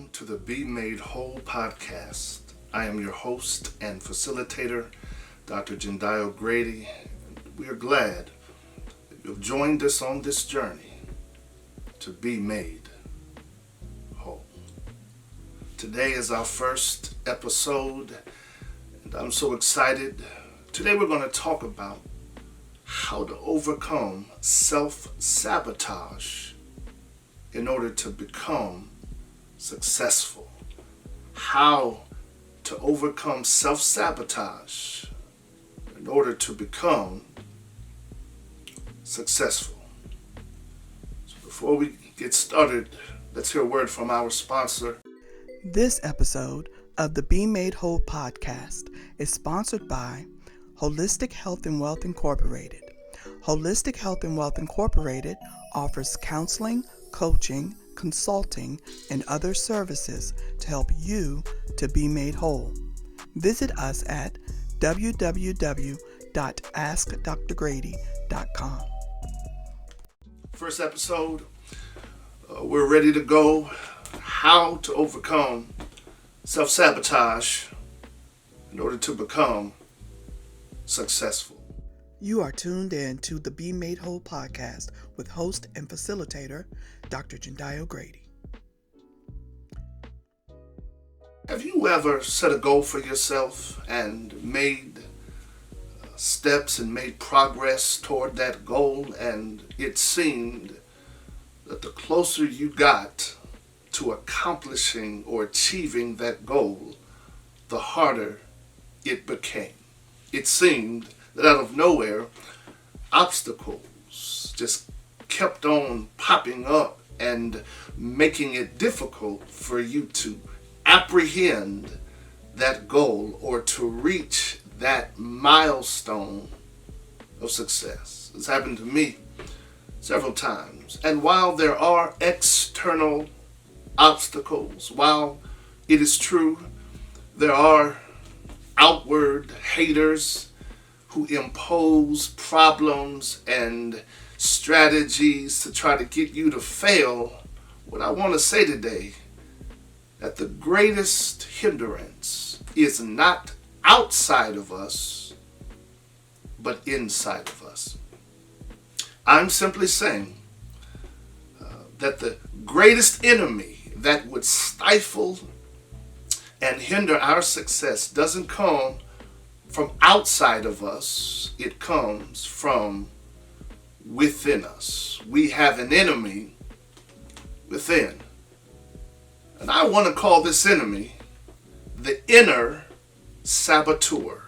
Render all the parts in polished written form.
welcome to the Be Made Whole podcast. I am your host and facilitator, Dr. Jendayo Grady. We are glad that you've joined us on this journey to be made whole. Today is our first episode, and I'm so excited. Today we're going to talk about how to overcome self-sabotage in order to become successful. How to overcome self-sabotage in order to become successful. So before we get started, let's hear a word from our sponsor. This episode of the Be Made Whole podcast is sponsored by Holistic Health and Wealth Incorporated. Holistic Health and Wealth Incorporated offers counseling, coaching, consulting, and other services to help you to be made whole. Visit us at www.askdrgrady.com. First episode, we're ready to go. How to overcome self-sabotage in order to become successful. You are tuned in to the Be Made Whole podcast with host and facilitator, Dr. Jendayo Grady. Have you ever set a goal for yourself and made steps and made progress toward that goal, and it seemed that the closer you got to accomplishing or achieving that goal, the harder it became? It seemed that out of nowhere, obstacles just kept on popping up and making it difficult for you to apprehend that goal or to reach that milestone of success. It's happened to me several times. And while there are external obstacles, while it is true there are outward haters who impose problems and strategies to try to get you to fail, what I want to say today, that the greatest hindrance is not outside of us, but inside of us. I'm simply saying that the greatest enemy that would stifle and hinder our success doesn't come from outside of us, it comes from within us. We have an enemy within. And I want to call this enemy the inner saboteur.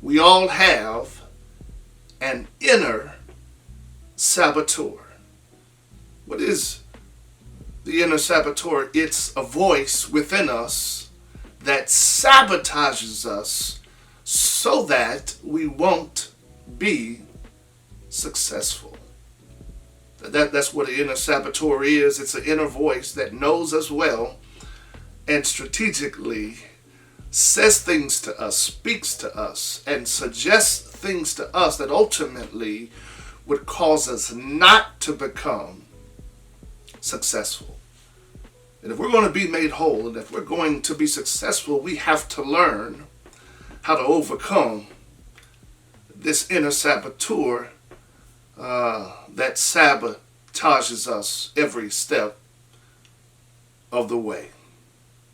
We all have an inner saboteur. What is the inner saboteur? It's a voice within us that sabotages us so that we won't be successful. That's what an inner saboteur is. It's an inner voice that knows us well and strategically says things to us, speaks to us, and suggests things to us that ultimately would cause us not to become successful. And if we're going to be made whole, and if we're going to be successful, we have to learn how to overcome this inner saboteur that sabotages us every step of the way.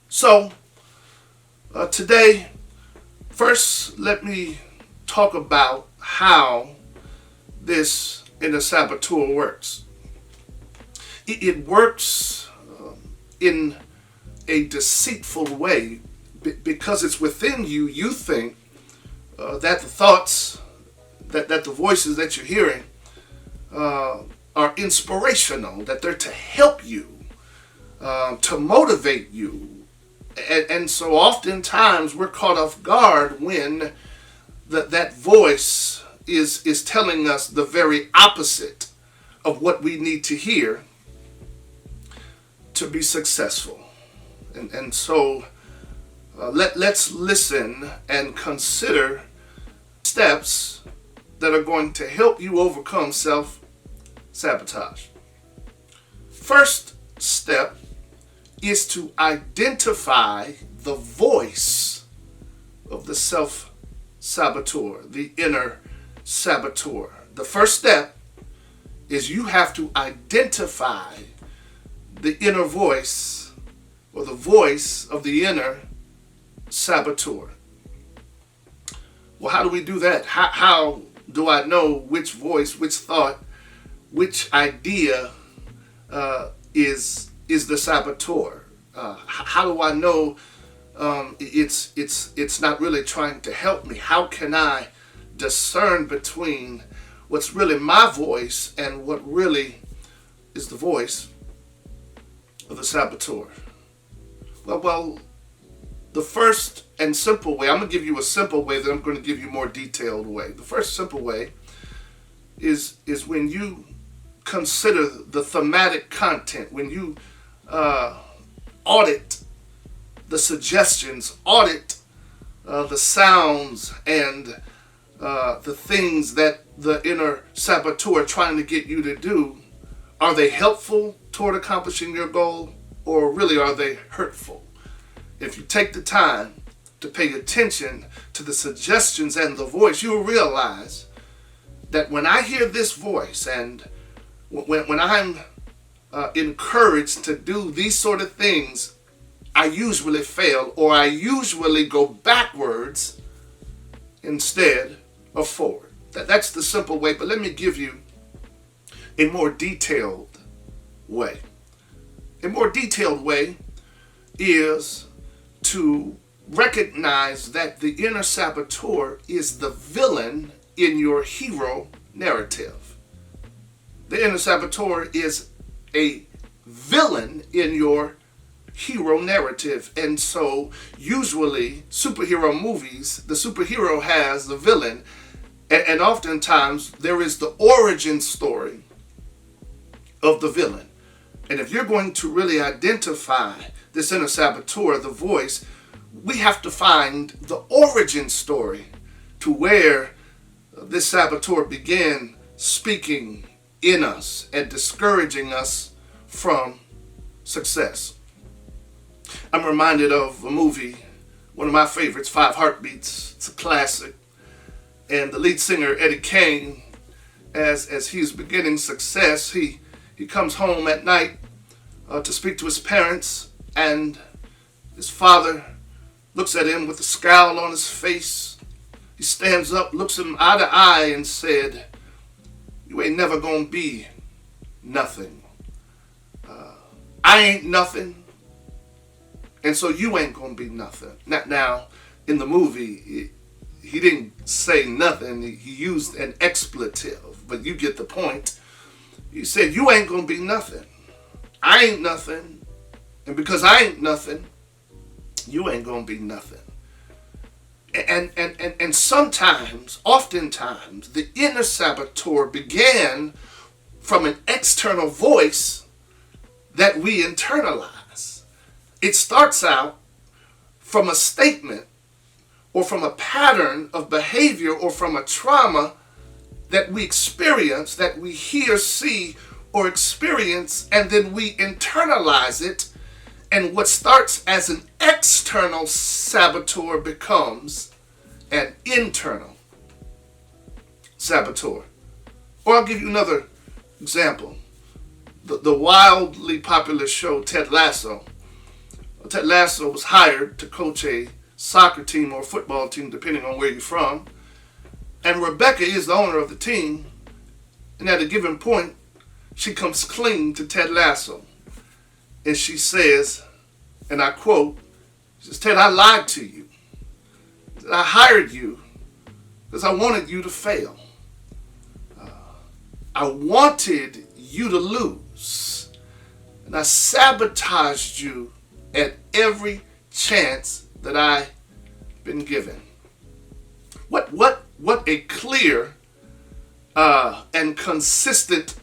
So, today, first let me talk about how this inner saboteur works. It works in a deceitful way because it's within you. You think that the thoughts, that the voices that you're hearing are inspirational, that they're to help you, to motivate you. And so oftentimes we're caught off guard when that voice is telling us the very opposite of what we need to hear to be successful. And so let's listen and consider steps that are going to help you overcome self-sabotage. First step is to identify the voice of the self-saboteur, the inner saboteur. The first step is you have to identify the inner voice or the voice of the inner saboteur. Well, how do we do that? How do I know which voice, which thought, which idea is the saboteur? How do I know it's not really trying to help me? How can I discern between what's really my voice and what really is the voice of the saboteur? Well, the first and simple way, I'm going to give you a simple way, then I'm going to give you a more detailed way. The first simple way is when you consider the thematic content, when you audit the suggestions, audit the sounds and the things that the inner saboteur trying to get you to do. Are they helpful toward accomplishing your goal, or really are they hurtful? If you take the time to pay attention to the suggestions and the voice, you will realize that when I hear this voice and when I'm encouraged to do these sort of things, I usually fail, or I usually go backwards instead of forward. That's the simple way, but let me give you a more detailed way. A more detailed way is to recognize that the inner saboteur is the villain in your hero narrative. The inner saboteur is a villain in your hero narrative. And so usually superhero movies, the superhero has the villain, and oftentimes there is the origin story of the villain. And if you're going to really identify this inner saboteur, the voice, we have to find the origin story to where this saboteur began speaking in us and discouraging us from success. I'm reminded of a movie, one of my favorites, 5 Heartbeats. It's a classic. And the lead singer, Eddie Kane, as he's beginning success, he comes home at night to speak to his parents, and his father looks at him with a scowl on his face. He stands up, looks at him eye to eye, and said, "You ain't never gonna be nothing. I ain't nothing, and so you ain't gonna be nothing." Now, in the movie, he didn't say nothing. He used an expletive, but you get the point. He said, "You ain't gonna be nothing. I ain't nothing, and because I ain't nothing, you ain't gonna be nothing." And sometimes, oftentimes, the inner saboteur began from an external voice that we internalize. It starts out from a statement or from a pattern of behavior or from a trauma that we experience, that we hear, see, or experience, and then we internalize it, and what starts as an external saboteur becomes an internal saboteur. Or I'll give you another example. The wildly popular show Ted Lasso. Ted Lasso was hired to coach a soccer team or football team, depending on where you're from. And Rebecca is the owner of the team. And at a given point, she comes clean to Ted Lasso. And she says, and I quote, she says, "Ted, I lied to you. I hired you because I wanted you to fail. I wanted you to lose. And I sabotaged you at every chance that I've been given." What a clear and consistent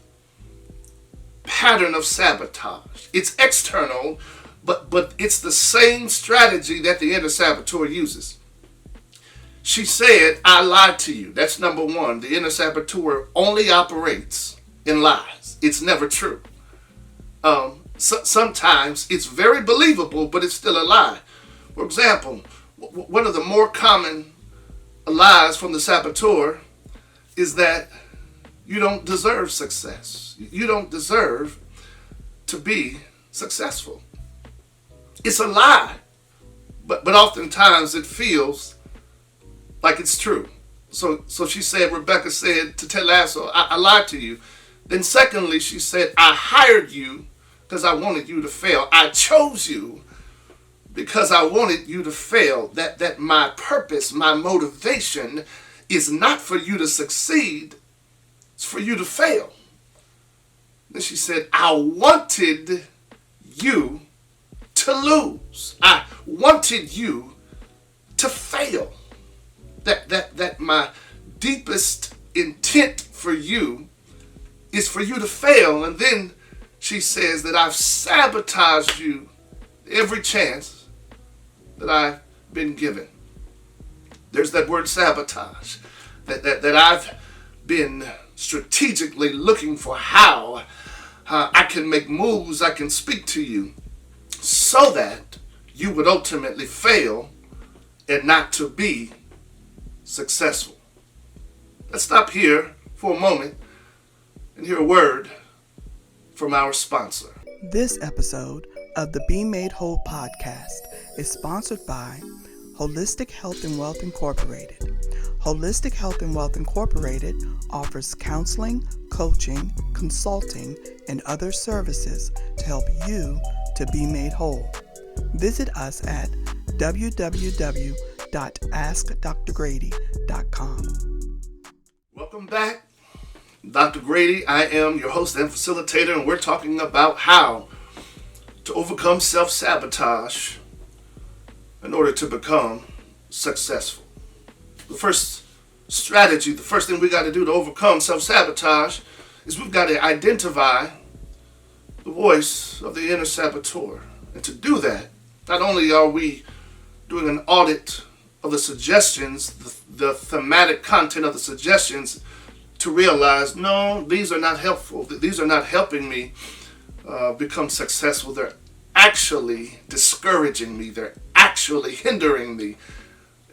pattern of sabotage. It's external, but it's the same strategy that the inner saboteur uses. She said, "I lied to you." That's number one. The inner saboteur only operates in lies. It's never true. sometimes it's very believable, but it's still a lie. For example, one of the more common lies from the saboteur is that you don't deserve success. You don't deserve to be successful. It's a lie, but oftentimes it feels like it's true. So she said, Rebecca said to Ted Lasso, I lied to you. Then secondly, she said, I hired you because I wanted you to fail. I chose you because I wanted you to fail. That my purpose, my motivation is not for you to succeed, it's for you to fail. Then she said, I wanted you to lose. I wanted you to fail. That my deepest intent for you is for you to fail. And then she says that I've sabotaged you every chance that I've been given. There's that word sabotage. That I've been strategically looking for how I can make moves, I can speak to you so that you would ultimately fail and not to be successful. Let's stop here for a moment and hear a word from our sponsor. This episode of the Be Made Whole podcast is sponsored by Holistic Health and Wealth Incorporated. Holistic Health and Wealth Incorporated offers counseling, coaching, consulting, and other services to help you to be made whole. Visit us at www.askdrgrady.com. Welcome back. Dr. Grady, I am your host and facilitator, and we're talking about how to overcome self-sabotage in order to become successful. The first strategy, the first thing we got to do to overcome self-sabotage is we've got to identify the voice of the inner saboteur. And to do that, not only are we doing an audit of the suggestions, the thematic content of the suggestions, to realize, no, these are not helpful. These are not helping me become successful. They're actually discouraging me. They're actually hindering me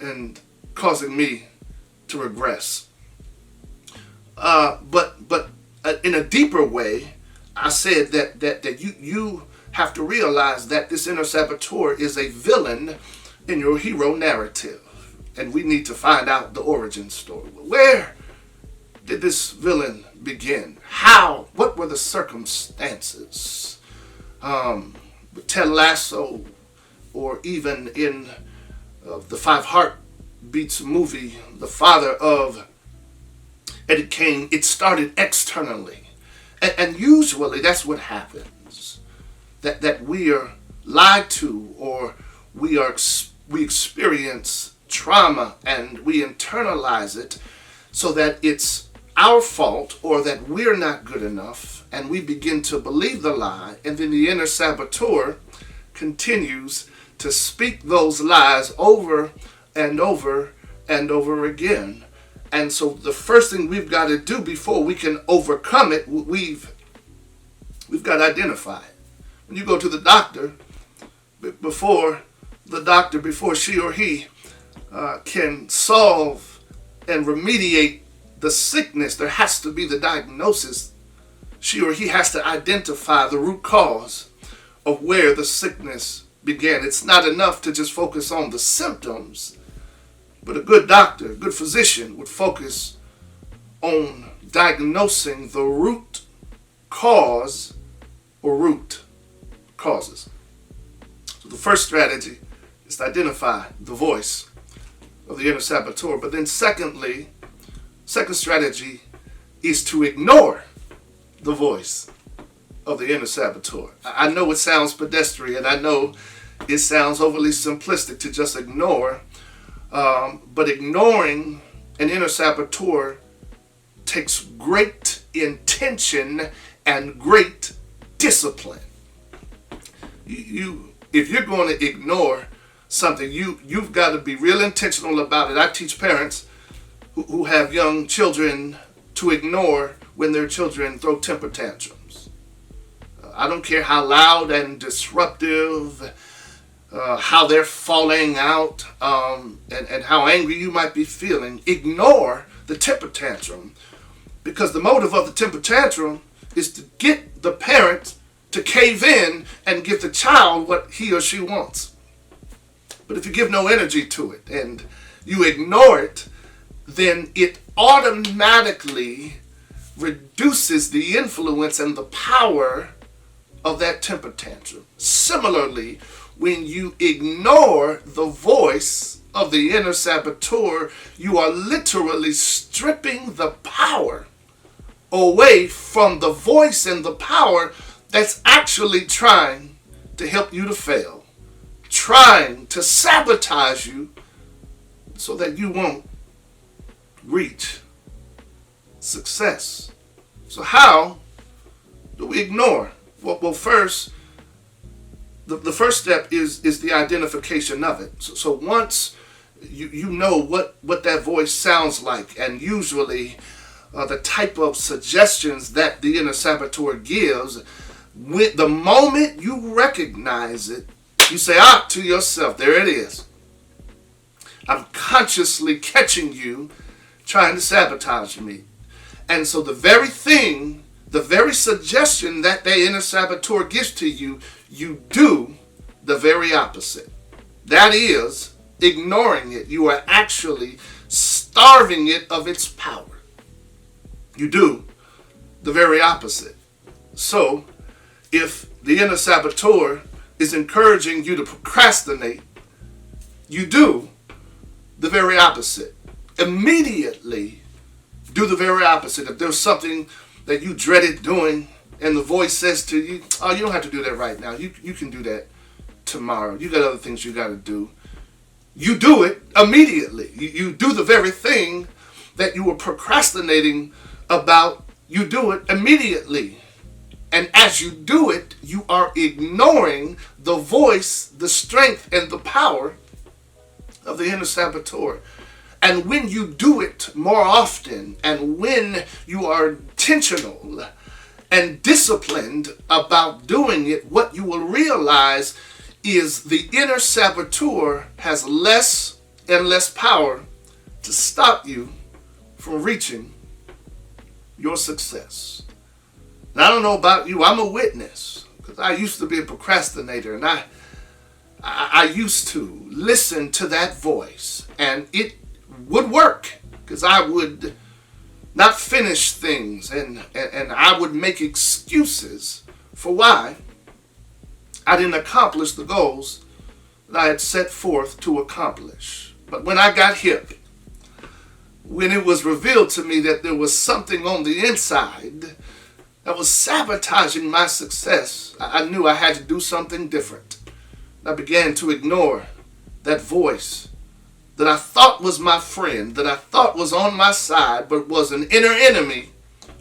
and causing me to regress. But in a deeper way, I said that you have to realize that this inner saboteur is a villain in your hero narrative. And we need to find out the origin story. Where did this villain begin? How? What were the circumstances? With Ted Lasso, or even in the Five Heartbeats movie, the father of Eddie Kane, it started externally. And usually that's what happens. That we are lied to, or we experience trauma and we internalize it so that it's our fault or that we're not good enough, and we begin to believe the lie, and then the inner saboteur continues to speak those lies over and over and over again. And so the first thing we've got to do before we can overcome it, we've got to identify it. When you go to the doctor, before she or he can solve and remediate the sickness, there has to be the diagnosis. She or he has to identify the root cause of where the sickness began. It's not enough to just focus on the symptoms, but a good doctor, a good physician would focus on diagnosing the root cause or root causes. So the first strategy is to identify the voice of the inner saboteur. But then second strategy is to ignore the voice of the inner saboteur. I know it sounds pedestrian. I know it sounds overly simplistic to just ignore. But ignoring an inner saboteur takes great intention and great discipline. If you're going to ignore something, you've got to be real intentional about it. I teach parents who have young children to ignore when their children throw temper tantrums. I don't care how loud and disruptive, how they're falling out, and how angry you might be feeling. Ignore the temper tantrum, because the motive of the temper tantrum is to get the parent to cave in and give the child what he or she wants. But if you give no energy to it and you ignore it, then it automatically reduces the influence and the power of that temper tantrum. Similarly, when you ignore the voice of the inner saboteur, you are literally stripping the power away from the voice and the power that's actually trying to help you to fail, trying to sabotage you so that you won't reach success. So how do we ignore? Well, first, the first step is the identification of it. So once you know what that voice sounds like, and usually the type of suggestions that the inner saboteur gives, with the moment you recognize it, you say, to yourself, there it is. I'm consciously catching you trying to sabotage me. And so the very thing, the very suggestion that the inner saboteur gives to you, you do the very opposite. That is ignoring it. You are actually starving it of its power. You do the very opposite. So if the inner saboteur is encouraging you to procrastinate, you do the very opposite. Immediately do the very opposite. If there's something that you dreaded doing and the voice says to you, you don't have to do that right now. You can do that tomorrow. You got other things you got to do. You do it immediately. You do the very thing that you were procrastinating about. You do it immediately. And as you do it, you are ignoring the voice, the strength, and the power of the inner saboteur. And when you do it more often, and when you are intentional and disciplined about doing it, what you will realize is the inner saboteur has less and less power to stop you from reaching your success. Now, I don't know about you, I'm a witness, because I used to be a procrastinator, and I used to listen to that voice, and it would work, because I would not finish things, and I would make excuses for why I didn't accomplish the goals that I had set forth to accomplish. But when I got hip, when it was revealed to me that there was something on the inside that was sabotaging my success, I knew I had to do something different. I began to ignore that voice that I thought was my friend, that I thought was on my side, but was an inner enemy,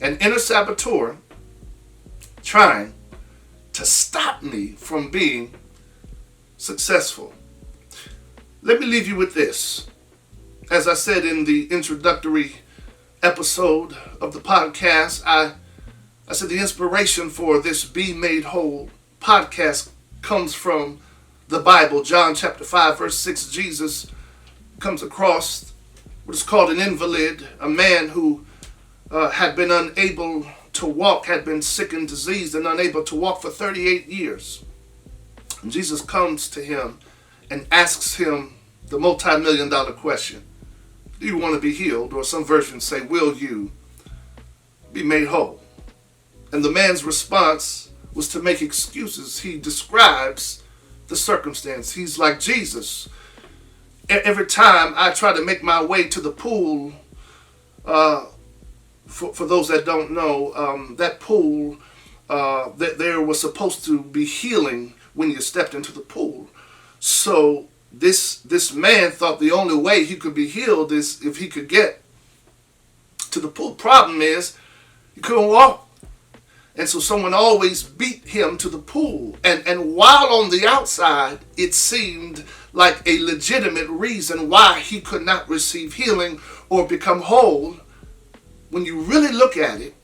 an inner saboteur, trying to stop me from being successful. Let me leave you with this. As I said in the introductory episode of the podcast, I said the inspiration for this Be Made Whole podcast comes from the Bible. John chapter 5, verse 6, Jesus comes across what is called an invalid, a man who had been unable to walk, had been sick and diseased and unable to walk for 38 years. And Jesus comes to him and asks him the multi-million-dollar question. Do you want to be healed? Or some versions say, will you be made whole? And the man's response was to make excuses. He describes the circumstance. He's like, Jesus, every time I try to make my way to the pool, for those that don't know, that pool, that there was supposed to be healing when you stepped into the pool. So this man thought the only way he could be healed is if he could get to the pool. Problem is, he couldn't walk. And so someone always beat him to the pool. And while on the outside, it seemed like a legitimate reason why he could not receive healing or become whole, when you really look at it,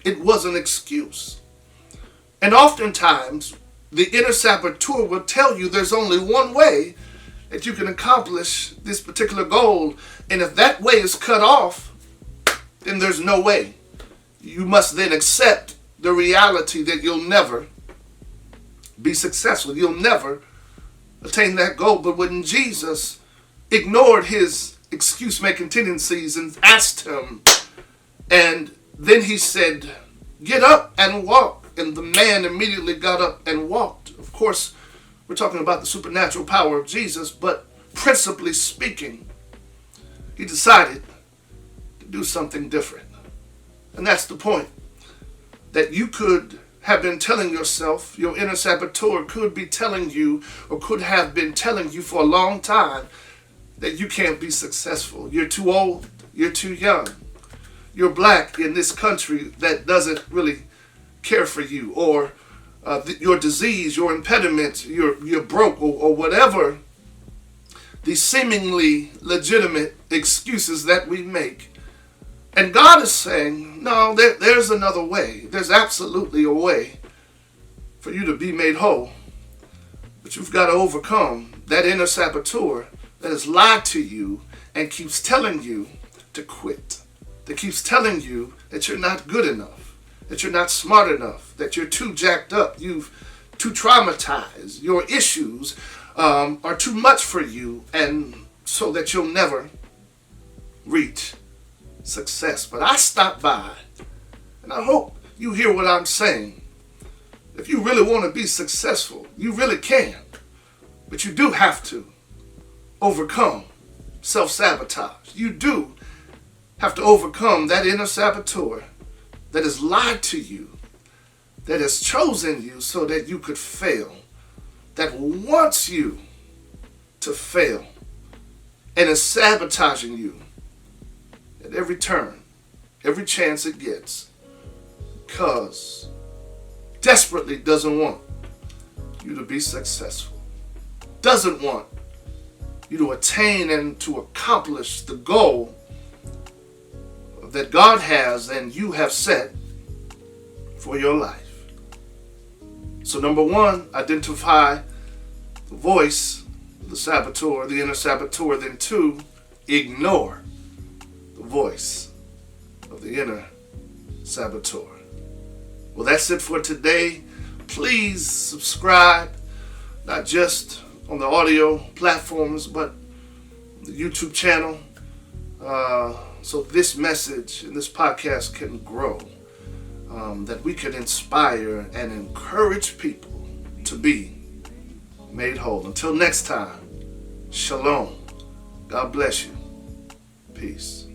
it was an excuse. And oftentimes, the inner saboteur will tell you there's only one way that you can accomplish this particular goal. And if that way is cut off, then there's no way. You must then accept the reality that you'll never be successful. You'll never attain that goal. But when Jesus ignored his excuse-making tendencies and asked him, and then he said, "Get up and walk." And the man immediately got up and walked. Of course, we're talking about the supernatural power of Jesus, but principally speaking, he decided to do something different. And that's the point. That you could have been telling yourself, your inner saboteur could be telling you, or could have been telling you for a long time, that you can't be successful. You're too old. You're too young. You're black in this country that doesn't really care for you, or your disease, your impediment, you're broke, or whatever these seemingly legitimate excuses that we make. And God is saying, no, there's another way. There's absolutely a way for you to be made whole. But you've got to overcome that inner saboteur that has lied to you and keeps telling you to quit. That keeps telling you that you're not good enough, that you're not smart enough, that you're too jacked up, you've too traumatized, your issues are too much for you, and so that you'll never reach success. But I stopped by, and I hope you hear what I'm saying. If you really want to be successful, you really can, but you do have to overcome self-sabotage. You do have to overcome that inner saboteur that has lied to you, that has chosen you so that you could fail, that wants you to fail, and is sabotaging you at every turn, every chance it gets, because desperately doesn't want you to be successful, doesn't want you to attain and to accomplish the goal that God has and you have set for your life. So number one, identify the voice, the saboteur, the inner saboteur. Then two, ignore the voice of the inner saboteur. Well, that's it for today. Please subscribe, not just on the audio platforms, but the YouTube channel, so this message and this podcast can grow, that we can inspire and encourage people to be made whole. Until next time, shalom. God bless you. Peace.